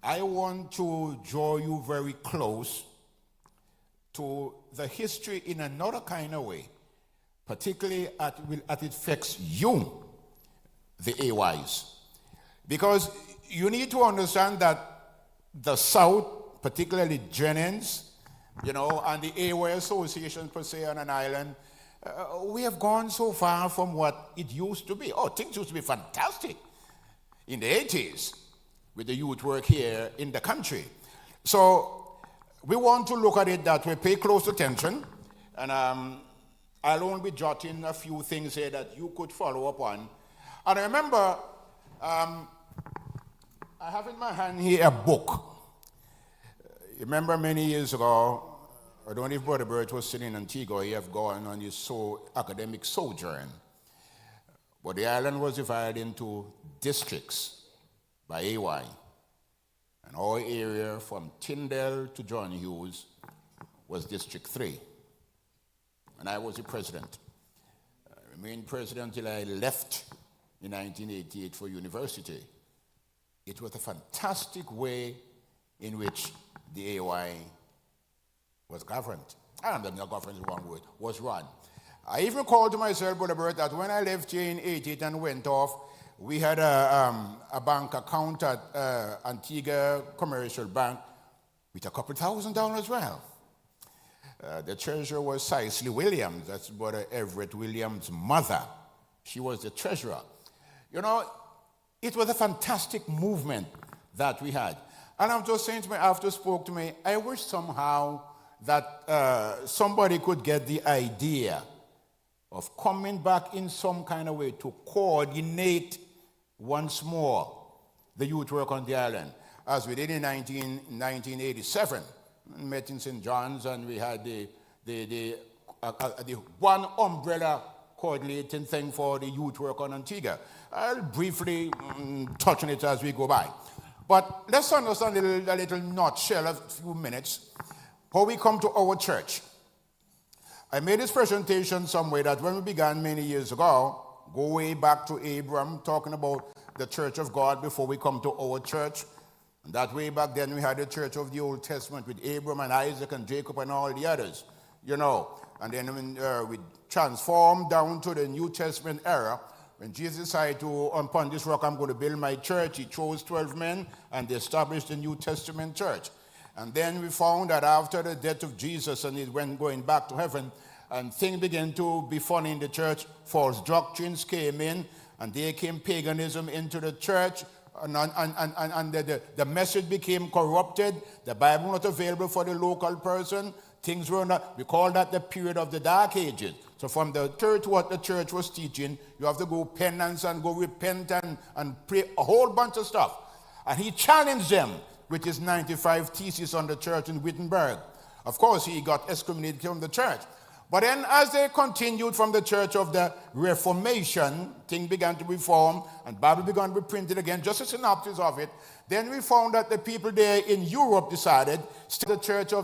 I want to draw you very close to the history in another kind of way, particularly as it affects you, the AYs. Because you need to understand that the South, particularly Jennings, and the AY Association per se on an island, we have gone so far from what it used to be. Oh, things used to be fantastic in the 80s with the youth work here in the country. So we want to look at it that way, pay close attention, and I'll only be jotting a few things here that you could follow up on. And I remember, I have in my hand here a book. Remember many years ago, I don't know if Brother Birch was sitting in Antigua, he have gone on his academic sojourn. But the island was divided into districts by AY. And our area from Tyndale to John Hughes was District 3. And I was the president. I remained president till I left in 1988 for university. It was a fantastic way in which the AY was governed. I don't know if government is one word, was run. I even called to myself, Brother Bert, that when I left here in 88 and went off, we had a bank account at Antigua Commercial Bank with a couple $1,000 as well. The treasurer was Cicely Williams, that's Brother Everett Williams' mother. She was the treasurer. It was a fantastic movement that we had. And I'm just saying to me, after spoke to me, I wish somehow that somebody could get the idea of coming back in some kind of way to coordinate once more the youth work on the island, as we did in 1987. We met in St. John's, and we had the one umbrella coordinating thing for the youth work on Antigua. I'll briefly touch on it as we go by. But let's understand a little nutshell, a few minutes, how we come to our church. I made this presentation some way that when we began many years ago, go way back to Abram, talking about the Church of God before we come to our church. And that way back then we had the Church of the Old Testament with Abram and Isaac and Jacob and all the others, And then when we transformed down to the New Testament era, when Jesus decided upon this rock I'm going to build my church, he chose 12 men and they established the New Testament church. And then we found that after the death of Jesus and he went going back to heaven, and things began to be funny in the church, false doctrines came in, and there came paganism into the church, and the message became corrupted. The Bible not available for the local person. Things were not, we call that the period of the Dark Ages. So from the church, what the church was teaching, you have to go penance and go repent and pray, a whole bunch of stuff. And he challenged them with his 95 theses on the church in Wittenberg. Of course, he got excommunicated from the church. But then as they continued from the church of the Reformation, things began to be formed, and Bible began to be printed again, just a synopsis of it. Then we found that the people there in Europe decided, the church of